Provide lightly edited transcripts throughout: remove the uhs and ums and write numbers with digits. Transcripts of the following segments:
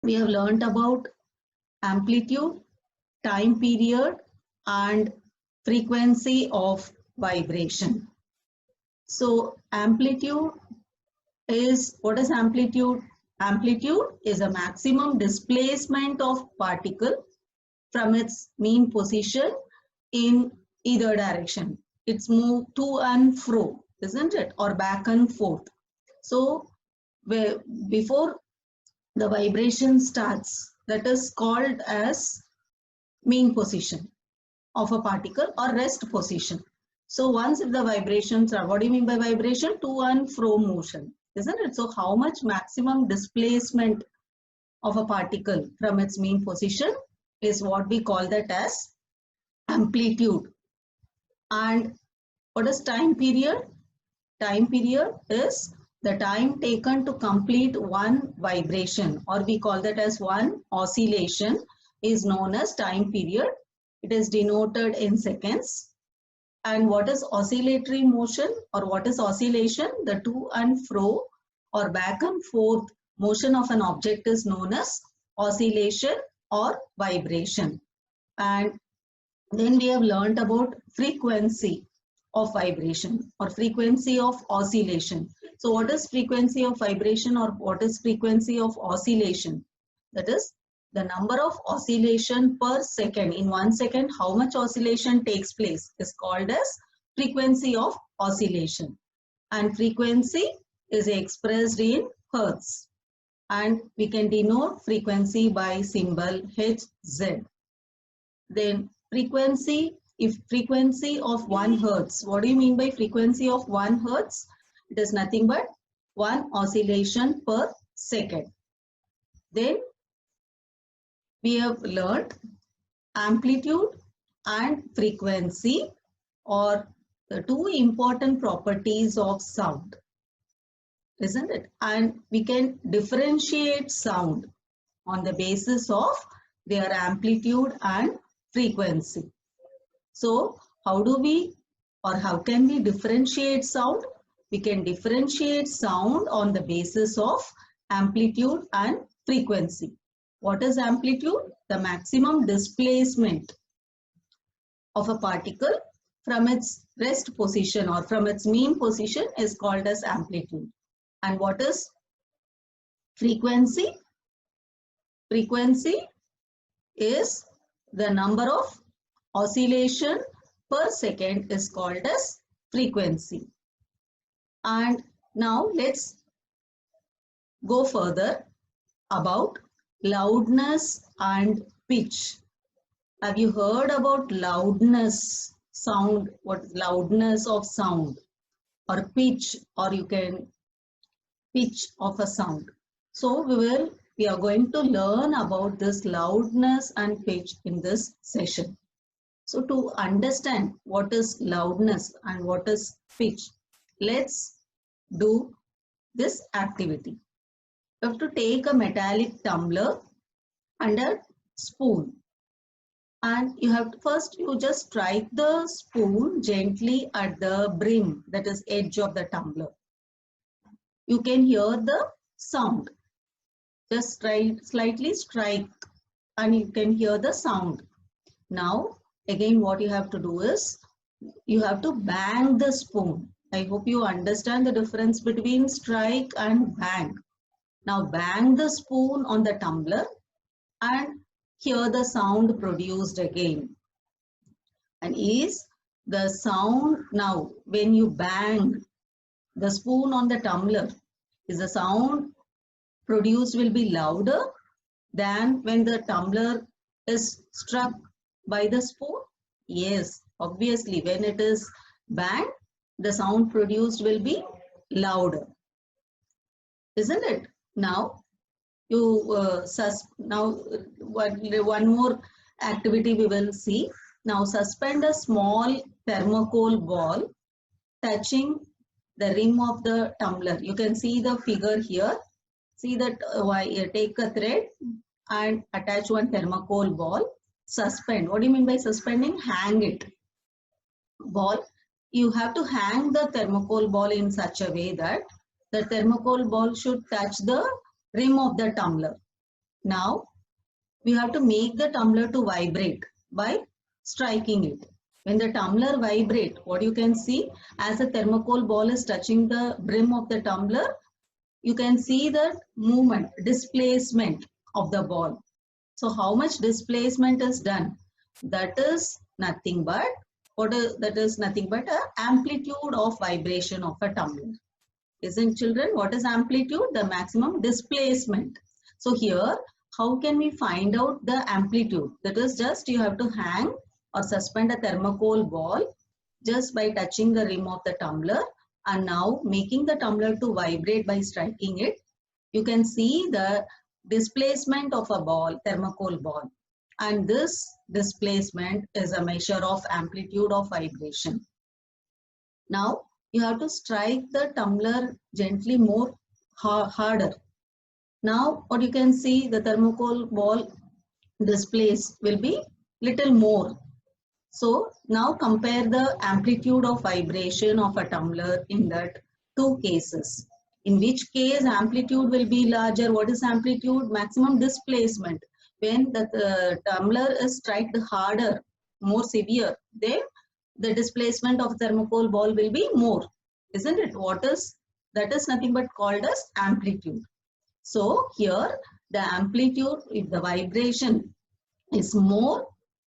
we have learnt about amplitude, time period, and frequency of vibration. So amplitude is, what is amplitude? Amplitude is a maximum displacement of particle from its mean position in either direction. It's moved to and fro, isn't it? Or back and forth. So before the vibration starts, that is called as mean position of a particle or rest position. So once if the vibrations are, what do you mean by vibration? To and fro motion, isn't it? So how much maximum displacement of a particle from its mean position is what we call that as amplitude. And what is time period? Time period is the time taken to complete one vibration, or we call that as one oscillation, is known as time period. It is denoted in seconds. And what is oscillatory motion or what is oscillation? The to and fro or back and forth motion of an object is known as oscillation or vibration. And then we have learned about frequency of vibration or frequency of oscillation. So what is frequency of vibration or what is frequency of oscillation? That is the number of oscillation per second. In 1 second, how much oscillation takes place is called as frequency of oscillation. And frequency is expressed in hertz. And we can denote frequency by symbol Hz. Then frequency, if frequency of 1 hertz, what do you mean by frequency of 1 hertz? It is nothing but 1 oscillation per second. Then we have learned amplitude and frequency are the two important properties of sound, isn't it? And we can differentiate sound on the basis of their amplitude and frequency. So how do we or how can we differentiate sound? We can differentiate sound on the basis of amplitude and frequency. What is amplitude? The maximum displacement of a particle from its rest position or from its mean position is called as amplitude. And what is frequency? Frequency is the number of oscillation per second is called as frequency. And now let's go further about loudness and pitch. Have you heard about loudness, sound, what is loudness of sound, or pitch, or you can pitch of a sound? So we are going to learn about this loudness and pitch in this session. So to understand what is loudness and what is pitch, let's do this activity. You have to take a metallic tumbler and a spoon. And you have to first, you just strike the spoon gently at the brim, that is edge of the tumbler. You can hear the sound. Just slightly strike and you can hear the sound. Now, again, what you have to do is, you have to bang the spoon. I hope you understand the difference between strike and bang. Now, bang the spoon on the tumbler and hear the sound produced again. And is the sound, now when you bang the spoon on the tumbler, is the sound produced will be louder than when the tumbler is struck by the spoon? Yes, obviously when it is banged, the sound produced will be louder, isn't it? Now you now one more activity we will see. Now suspend a small thermocol ball touching the rim of the tumbler. You can see the figure here. See that take a thread and attach one thermocol ball. Suspend. What do you mean by suspending? Hang it. Ball. You have to hang the thermocol ball in such a way that the thermocol ball should touch the rim of the tumbler. Now we have to make the tumbler to vibrate by striking it. When the tumbler vibrate, what you can see, as the thermocol ball is touching the brim of the tumbler, you can see the movement, displacement of the ball. So how much displacement is done? That is nothing but amplitude of vibration of a tumbler. Isn't, children? What is amplitude? The maximum displacement. So here, how can we find out the amplitude? That is, just you have to hang or suspend a thermocol ball just by touching the rim of the tumbler, and now making the tumbler to vibrate by striking it. You can see the displacement of a ball, thermocol ball, and this displacement is a measure of amplitude of vibration. Now you have to strike the tumbler gently, more harder. Now what you can see, the thermocol ball displace will be little more. So now compare the amplitude of vibration of a tumbler in that two cases. In which case amplitude will be larger? What is amplitude? Maximum displacement. When the tumbler is struck harder, more severe, then the displacement of thermocol ball will be more. Isn't it? That is nothing but called as amplitude. So here the amplitude, if the vibration is more,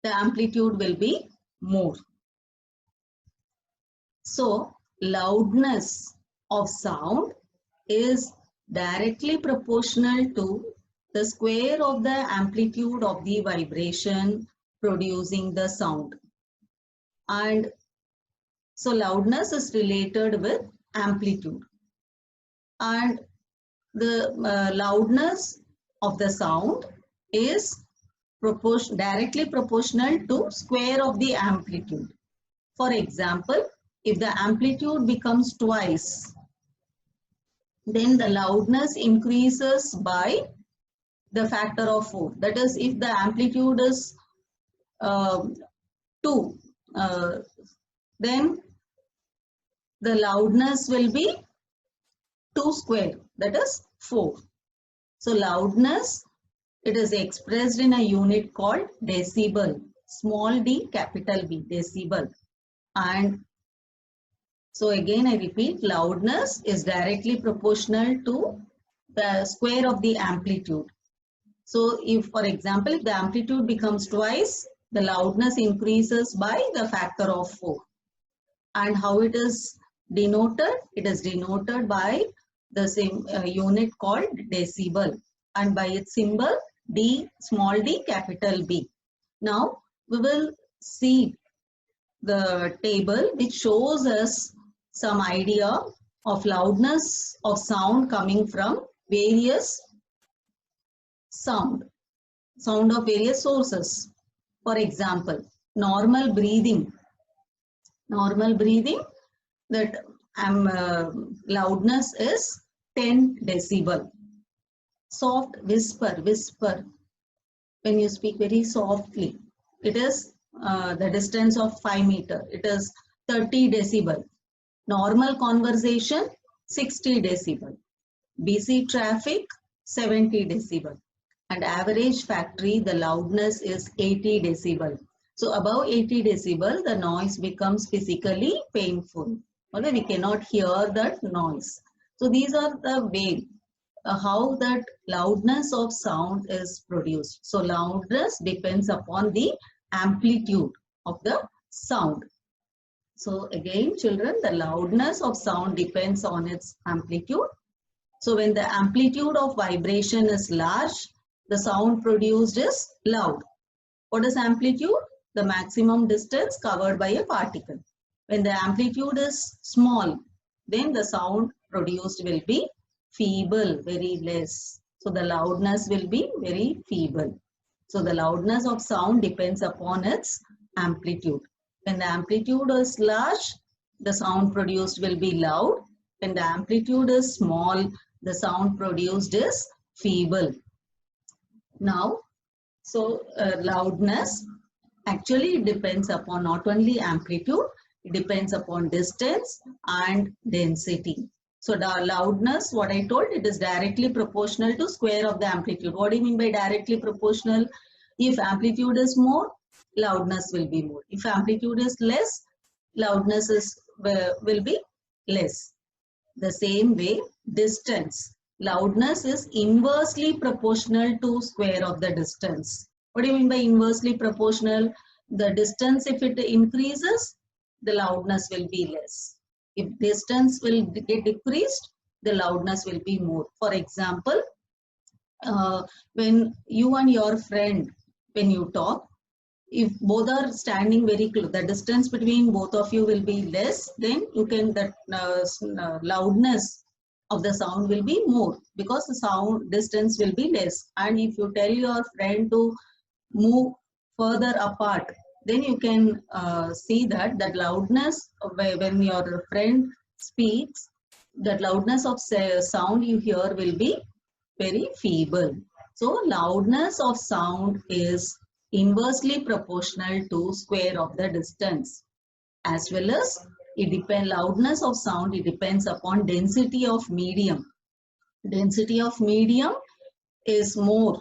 the amplitude will be more. So loudness of sound is directly proportional to the square of the amplitude of the vibration producing the sound. And so loudness is related with amplitude. And the loudness of the sound is directly proportional to square of the amplitude. For example, if the amplitude becomes twice, then the loudness increases by the factor of 4. That is, if the amplitude is 2, then the loudness will be 2 square, that is 4. So loudness, it is expressed in a unit called decibel, small d, capital B, decibel. And so again I repeat, loudness is directly proportional to the square of the amplitude. So if, for example, if the amplitude becomes twice, the loudness increases by the factor of 4. And how it is denoted? It is denoted by the same unit called decibel, and by its symbol D, small d, capital B. Now we will see the table which shows us some idea of loudness of sound coming from various sound of various sources. For example, normal breathing, that loudness is 10 decibel. Soft whisper, when you speak very softly, it is the distance of 5 meters, it is 30 decibel. Normal conversation, 60 decibel. Busy traffic, 70 decibel. And average factory, the loudness is 80 decibel. So above 80 decibel, the noise becomes physically painful. Okay, we cannot hear that noise. So these are the way how that loudness of sound is produced. So loudness depends upon the amplitude of the sound. So again, children, the loudness of sound depends on its amplitude. So when the amplitude of vibration is large, the sound produced is loud. What is amplitude? The maximum distance covered by a particle. When the amplitude is small, then the sound produced will be feeble, very less. So the loudness will be very feeble. So the loudness of sound depends upon its amplitude. When the amplitude is large, the sound produced will be loud. When the amplitude is small, the sound produced is feeble. Now, so loudness actually depends upon not only amplitude, it depends upon distance and density. So the loudness, what I told, it is directly proportional to square of the amplitude. What do you mean by directly proportional? If amplitude is more, loudness will be more. If amplitude is less, loudness will be less. The same way, distance. Loudness is inversely proportional to square of the distance. What do you mean by inversely proportional? The distance, if it increases, the loudness will be less. If distance will get decreased, the loudness will be more. For example, when you and your friend, when you talk, if both are standing very close, the distance between both of you will be less, then you can, that loudness of the sound will be more, because the sound distance will be less. And if you tell your friend to move further apart, then you can see that that loudness, when your friend speaks, that loudness of sound you hear will be very feeble. So loudness of sound is inversely proportional to square of the distance. As well as loudness of sound, it depends upon density of medium. Density of medium is more,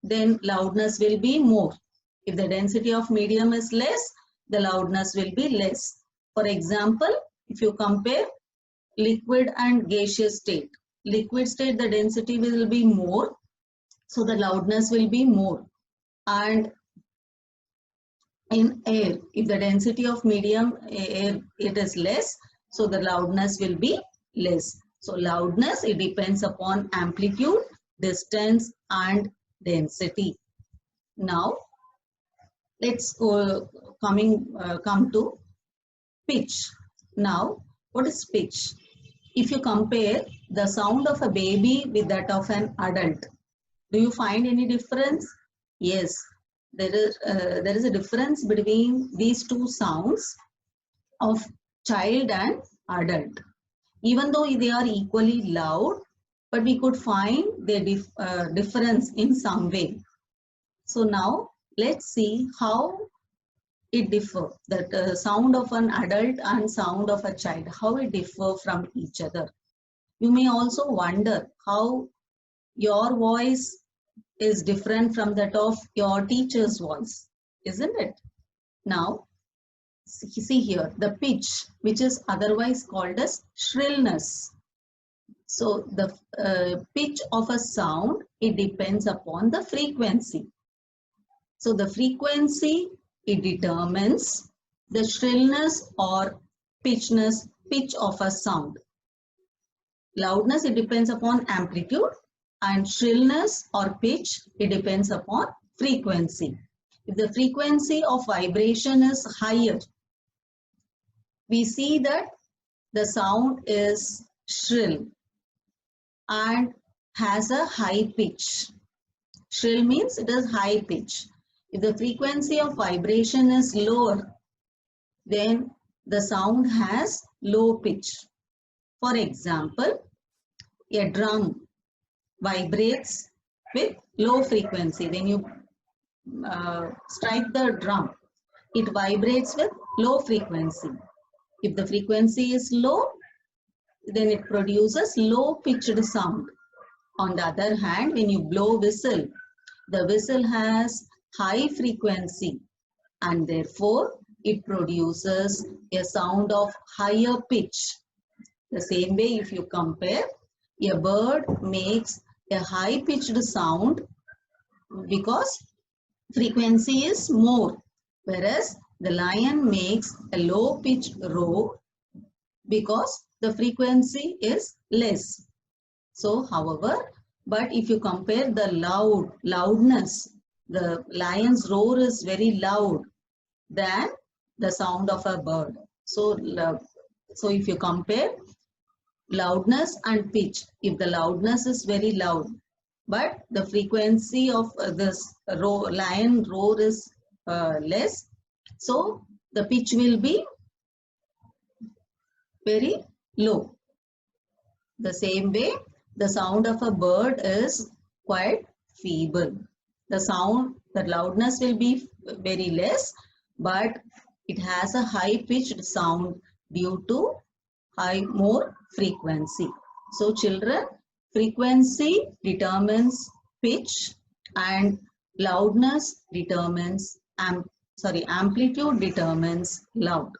then loudness will be more. If the density of medium is less, the loudness will be less. For example, if you compare liquid and gaseous state, liquid state, the density will be more, so the loudness will be more. And in air, if the density of medium air, it is less, so the loudness will be less. So loudness, it depends upon amplitude, distance and density. Now let's come to pitch. Now, what is pitch? If you compare the sound of a baby with that of an adult, do you find any difference? Yes, there is a difference between these two sounds of child and adult. Even though they are equally loud, but we could find their difference in some way. So now let's see how it differ, that sound of an adult and sound of a child, how it differ from each other. You may also wonder how your voice is different from that of your teacher's voice, isn't it? Now, see here, the pitch, which is otherwise called as shrillness. So the pitch of a sound, it depends upon the frequency. So the frequency, it determines the shrillness or pitch of a sound. Loudness, it depends upon amplitude, and shrillness or pitch, it depends upon frequency. If the frequency of vibration is higher, we see that the sound is shrill and has a high pitch. Shrill means it is high pitch. If the frequency of vibration is lower, then the sound has low pitch. For example, a drum vibrates with low frequency. When you strike the drum, it vibrates with low frequency. If the frequency is low, then it produces low pitched sound. On the other hand, when you blow whistle, the whistle has high frequency and therefore it produces a sound of higher pitch. The same way, if you compare, a bird makes a high pitched sound because frequency is more, whereas the lion makes a low pitched roar because the frequency is less. So, however, but if you compare the loudness, the lion's roar is very loud than the sound of a bird. So if you compare loudness and pitch, if the loudness is very loud, but the frequency of this lion roar is less, so the pitch will be very low. The same way, the sound of a bird is quite feeble. The loudness will be very less, but it has a high pitched sound due to more frequency. So children, frequency determines pitch and loudness determines amplitude determines loud.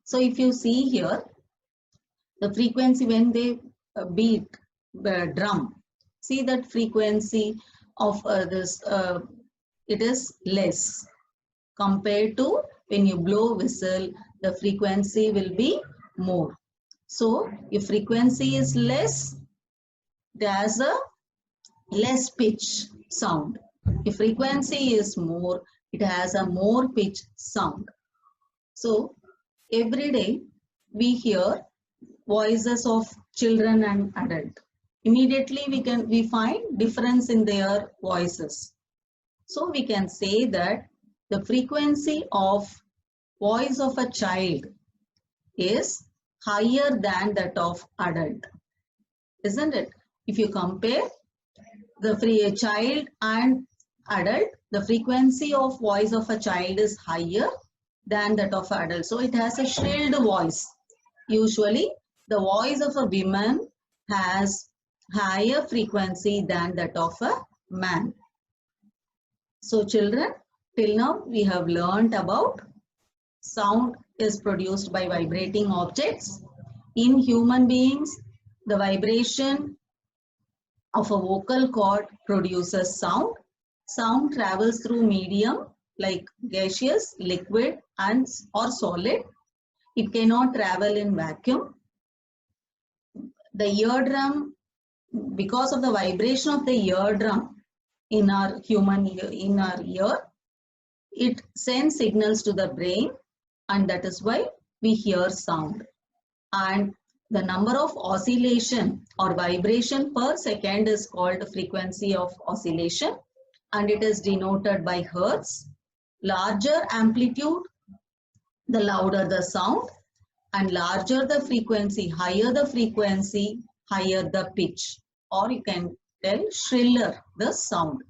So if you see here, the frequency when they beat the drum, see that frequency of this, it is less compared to when you blow whistle, the frequency will be more. So if frequency is less, there's a less pitch sound. If frequency is more, it has a more pitch sound. So every day we hear voices of children and adult. Immediately we find difference in their voices. So we can say that the frequency of voice of a child is higher than that of adult, isn't it? If you compare the child and adult, the frequency of voice of a child is higher than that of adult. So it has a shrilled voice. Usually the voice of a woman has higher frequency than that of a man. So children, till now we have learnt about sound is produced by vibrating objects. In human beings, the vibration of a vocal cord produces sound. Sound travels through medium like gaseous, liquid or solid. It cannot travel in vacuum. The eardrum, because of the vibration of the eardrum in our ear, it sends signals to the brain, and that is why we hear sound. And the number of oscillation or vibration per second is called frequency of oscillation, and it is denoted by hertz. Larger amplitude, the louder the sound, and larger the frequency, higher the pitch, or you can tell shriller the sound.